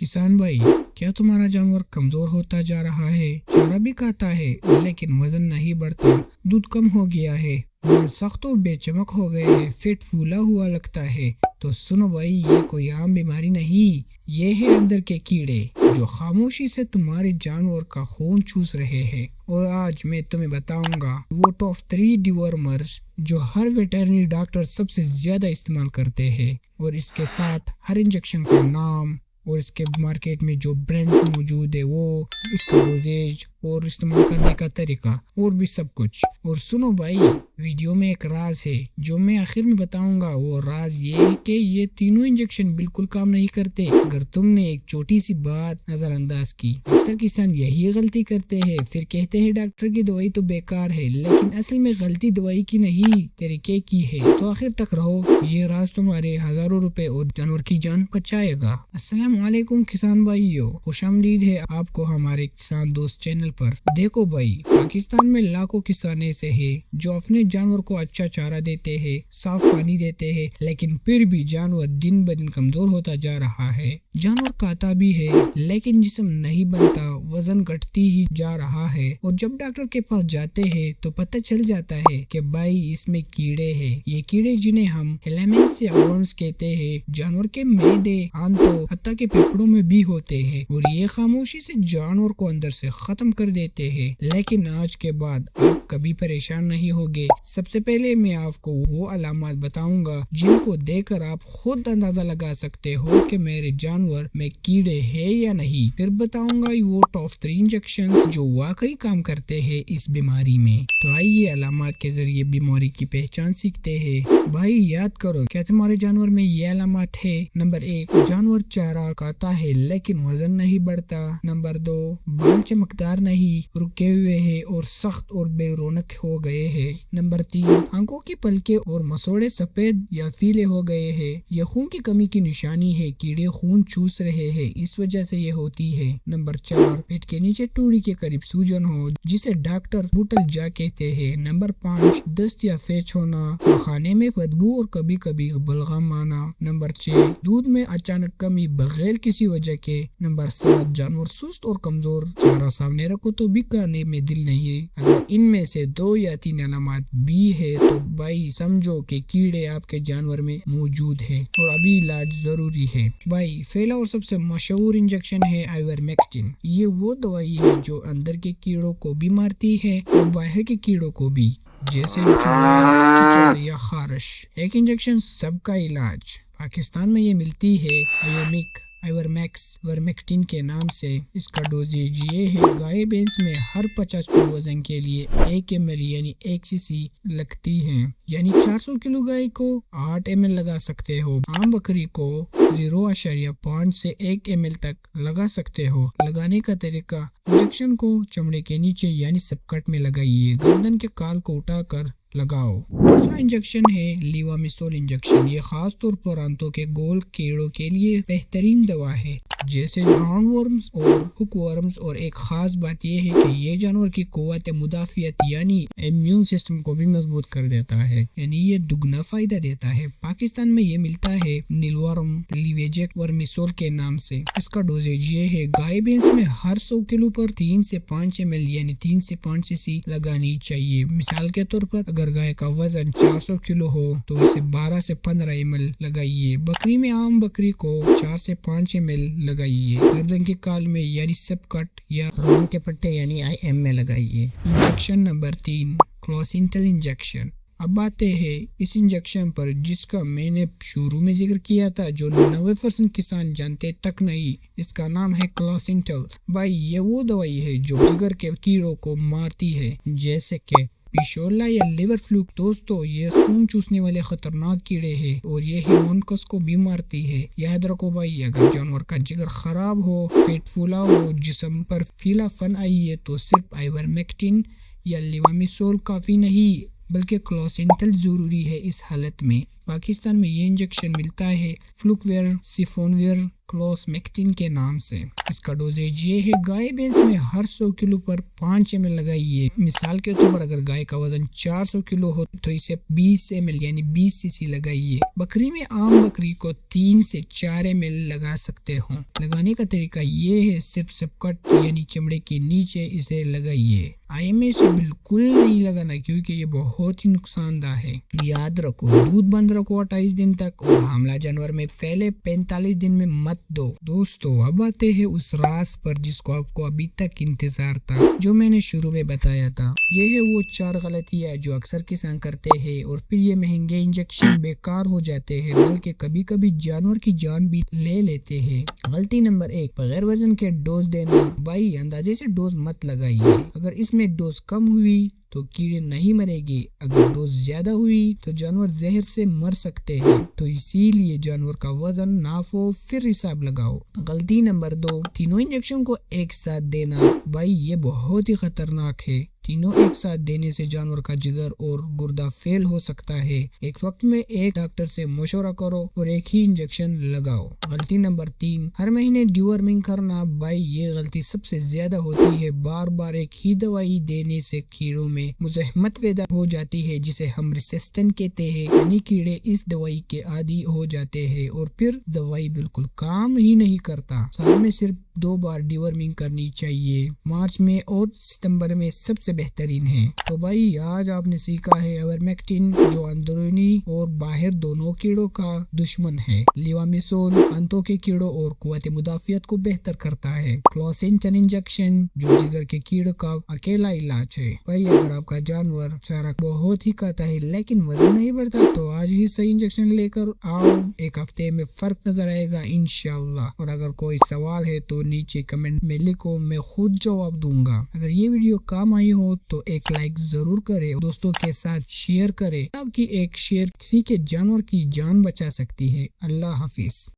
کسان بھائی، کیا تمہارا جانور کمزور ہوتا جا رہا ہے؟ چارہ بھی کھاتا ہے لیکن وزن نہیں بڑھتا، دودھ کم ہو گیا ہے، بال سخت اور بے چمک ہو گئے ہیں، پیٹ پھولا ہوا لگتا ہے؟ تو سنو بھائی، یہ کوئی عام بیماری نہیں، یہ ہے اندر کے کیڑے جو خاموشی سے تمہارے جانور کا خون چوس رہے ہیں۔ اور آج میں تمہیں بتاؤں گا وہ ٹاپ 3 ڈیورمرز جو ہر ویٹرنری ڈاکٹر سب سے زیادہ استعمال کرتے ہیں، اور اس کے ساتھ ہر انجیکشن کا نام اور اس کے مارکیٹ میں جو برانڈز موجود ہے وہ، اس کا ڈوزیج اور استعمال کرنے کا طریقہ اور بھی سب کچھ۔ اور سنو بھائی، ویڈیو میں ایک راز ہے جو میں آخر میں بتاؤں گا۔ وہ راز یہ ہے کہ یہ تینوں انجیکشن بالکل کام نہیں کرتے اگر تم نے ایک چھوٹی سی بات نظر انداز کی۔ اکثر کسان یہی غلطی کرتے ہیں، پھر کہتے ہیں ڈاکٹر کی دوائی تو بیکار ہے، لیکن اصل میں غلطی دوائی کی نہیں، طریقے کی ہے۔ تو آخر تک رہو، یہ راز تمہارے ہزاروں روپے اور جانور کی جان بچائے گا۔ السلام علیکم کسان بھائیو، خوش آمدید ہے آپ کو ہمارے کسان دوست چینل پر۔ دیکھو بھائی، پاکستان میں لاکھوں کسان ایسے ہیں جو اپنے جانور کو اچھا چارہ دیتے ہیں، صاف پانی دیتے ہیں، لیکن پھر بھی جانور دن بدن کمزور ہوتا جا رہا ہے۔ جانور کھاتا بھی ہے لیکن جسم نہیں بنتا، وزن گھٹتی ہی جا رہا ہے، اور جب ڈاکٹر کے پاس جاتے ہیں تو پتہ چل جاتا ہے کہ بھائی اس میں کیڑے ہیں۔ یہ کیڑے جنہیں ہم ایلیمنٹس یا ورمز کہتے ہیں، جانور کے معدے، آنتوں، حتیٰ کہ پھیپھڑوں میں بھی ہوتے ہیں، اور یہ خاموشی سے جانور کو اندر سے ختم کر دیتے ہیں۔ لیکن آج کے بعد آپ کبھی پریشان نہیں ہوگے۔ سب سے پہلے میں آپ کو وہ علامات بتاؤں گا جن کو دیکھ کر آپ خود اندازہ لگا سکتے ہو کہ میرے جانور میں کیڑے ہیں یا نہیں۔ پھر بتاؤں گا وہ ٹاپ 3 انجیکشنز جو واقعی کام کرتے ہیں اس بیماری میں۔ تو آئیے علامات کے ذریعے بیماری کی پہچان سیکھتے ہیں۔ بھائی یاد کرو، کیا تمہارے جانور میں یہ علامات ہے؟ نمبر 1، جانور چارہ کھاتا ہے لیکن وزن نہیں بڑھتا۔ نمبر 2، بال چمکدار نہیں، رکے ہوئے ہیں اور سخت اور بے رونق ہو گئے ہیں۔ نمبر 3، آنکھوں کی پلکیں اور مسوڑے سفید یا پیلے ہو گئے ہیں، یہ خون کی کمی کی نشانی ہے، کیڑے خون چوس رہے ہیں، اس وجہ سے یہ ہوتی ہے۔ نمبر 4، پیٹ کے نیچے توڑی کے قریب سوجن ہو جسے ڈاکٹر بوٹل جا کہتے ہیں۔ نمبر 5، دست یا پیچ ہونا، کھانے میں بدبو اور کبھی کبھی بلغم آنا۔ نمبر 6، دودھ میں اچانک کمی بغیر کسی وجہ کے۔ نمبر 7، جانور سست اور کمزور، چارہ سامنے رکھو تو بھی کھانے میں دل نہیں۔ اگر ان میں سے 2 یا 3 علامات بھی ہے تو بھائی سمجھو کہ کیڑے آپ کے جانور میں موجود ہے اور ابھی علاج ضروری ہے۔ بھائی پہلا اور سب سے مشہور انجیکشن ہے آئیورمیکٹن۔ یہ وہ دوائی ہے جو اندر کے کیڑوں کو بھی مارتی ہے اور باہر کے کیڑوں کو بھی، جیسے چوہے، چچا یا خارش۔ ایک انجیکشن سب کا علاج۔ پاکستان میں یہ ملتی ہے آئیورمیکس ورمیکٹن کے نام سے۔ اس کا ڈوزیج یہ ہے، گائے بھینس میں ہر 50 کلو وزن کے لیے 1 ml یعنی 1 cc لگتی ہے، یعنی 400 کلو گائے کو 8 ml لگا سکتے ہو، عام بکری کو 0.5 سے 1 ml تک لگا سکتے ہو۔ لگانے کا طریقہ، انجیکشن کو چمڑے کے نیچے یعنی سبکٹ میں لگائیے، گردن کے کال کو اٹھا کر لگاؤ۔ دوسرا انجیکشن ہے لیوامیسول انجیکشن۔ یہ خاص طور پر آنتوں کے گول کیڑوں کے لیے بہترین دوا ہے، جیسے راؤنڈ ورمز اور ہک ورمز۔ اور ایک خاص بات یہ ہے کہ یہ جانور کی قوت مدافعت یعنی امیون سسٹم کو بھی مضبوط کر دیتا ہے، یعنی یہ دگنا فائدہ دیتا ہے۔ پاکستان میں یہ ملتا ہے نیل ورم لیویجیک ورمیسول کے نام سے۔ اس کا ڈوزیج یہ ہے، گائے بھینس میں ہر 100 کلو پر 3 سے 5 ml یعنی 3 سے 5 cc لگانی چاہیے۔ مثال کے طور پر اگر گائے کا وزن 400 کلو ہو تو اسے 12 سے 15 ml لگائیے۔ بکری میں، عام بکری کو 4 سے 5 ml لگائیے۔ گردن کے کال میں یعنی سب کٹ یا رون کے پٹے یعنی IM میں لگائیے۔ Injection number 3، Closantel injection. اب آتے ہیں اس انجیکشن پر جس کا میں نے شروع میں ذکر کیا تھا، جو 90% کسان جانتے تک نہیں۔ اس کا نام ہے کلوسینٹل۔ بھائی یہ وہ دوائی ہے جو جگر کے کیڑوں کو مارتی ہے، جیسے کہ پیشولا یا لیور فلوک۔ دوستو، یہ خون چوسنے والے خطرناک کیڑے ہیں اور یہ ہیمونکس کو بھی مارتی ہے۔ یاد رکھو بھائی، اگر جانور کا جگر خراب ہو، پیٹ پھولا ہو، جسم پر پیلا پن آئی ہے تو صرف آئیورمیکٹن یا لیوامیسول کافی نہیں بلکہ کلوسینٹل ضروری ہے۔ اس حالت میں پاکستان میں یہ انجیکشن ملتا ہے فلوکویر سیفونویر کلوسمیکٹن کے نام سے۔ اس کا ڈوزیج یہ ہے، گائے بھینس میں ہر 100 کلو پر 5 ml لگائیے۔ مثال کے طور پر اگر گائے کا وزن 400 کلو ہو تو اسے 20 ml یعنی 20 cc لگائیے۔ بکری میں عام بکری کو 3 سے 4 ml لگا سکتے ہوں۔ لگانے کا طریقہ یہ ہے، صرف سبکٹ یعنی چمڑے کے نیچے اسے لگائیے۔ آئی میں اسے بالکل نہیں لگانا کیونکہ یہ بہت ہی نقصان دہ ہے۔ یاد رکھو، دودھ بند رکھو 28 دن تک اور حاملہ جانور میں پہلے 45 دن میں مت دو۔ دوستو اب آتے ہیں اس راز پر جس کو آپ کو ابھی تک انتظار تھا، جو میں نے شروع میں بتایا تھا۔ یہ ہے وہ 4 غلطیاں جو اکثر کسان کرتے ہیں اور پھر یہ مہنگے انجیکشن بیکار ہو جاتے ہیں، بلکہ کبھی کبھی جانور کی جان بھی لے لیتے ہیں۔ غلطی نمبر 1، بغیر وزن کے ڈوز دینا۔ بھائی اندازے سے ڈوز مت لگائیے۔ اگر اس میں ڈوز کم ہوئی تو کیڑے نہیں مرے گی، اگر ڈوز زیادہ ہوئی تو جانور زہر سے مر سکتے ہیں، تو اسی لیے جانور کا وزن ناپو پھر حساب لگاؤ۔ غلطی نمبر 2، تینوں انجیکشن کو ایک ساتھ دینا۔ بھائی یہ بہت ہی خطرناک ہے۔ تینوں ایک ساتھ دینے سے جانور کا جگر اور گردہ فیل ہو سکتا ہے۔ ایک وقت میں ایک ڈاکٹر سے مشورہ کرو اور ایک ہی انجیکشن لگاؤ۔ غلطی نمبر 3، ہر مہینے ڈیورمنگ کرنا۔ بھائی یہ غلطی سب سے زیادہ ہوتی ہے۔ بار بار ایک ہی دوائی دینے سے کیڑوں میں مزاحمت پیدا ہو جاتی ہے، جسے ہم ریسسٹنٹ کہتے ہیں، یعنی کیڑے اس دوائی کے عادی ہو جاتے ہیں اور پھر دوائی بالکل کام ہی نہیں کرتا۔ سال میں صرف 2 بار ڈیورمنگ کرنی چاہیے، مارچ میں اور ستمبر میں سب سے بہترین ہے۔ تو بھائی آج آپ نے سیکھا ہے ایورمیکٹن، جو اندرونی اور باہر دونوں کیڑوں کا دشمن ہے۔ لیوامسول انتوں کے کیڑوں اور قوت مدافعت کو بہتر کرتا ہے۔ کلوسینٹن انجیکشن جو جگر کے کیڑوں کا اکیلا علاج ہے۔ بھائی اگر آپ کا جانور چارہ بہت ہی کھاتا ہے لیکن وزن نہیں بڑھتا تو آج ہی صحیح انجیکشن لے کر آؤ، ایک ہفتے میں فرق نظر آئے گا انشاءاللہ۔ اور اگر کوئی سوال ہے تو نیچے کمنٹ میں لکھو، میں خود جواب دوں گا۔ اگر یہ ویڈیو کام آئی ہو تو ایک لائک ضرور کرے، دوستوں کے ساتھ شیئر کرے۔ آپ کی ایک شیئر کسی کے جانور کی جان بچا سکتی ہے۔ اللہ حافظ۔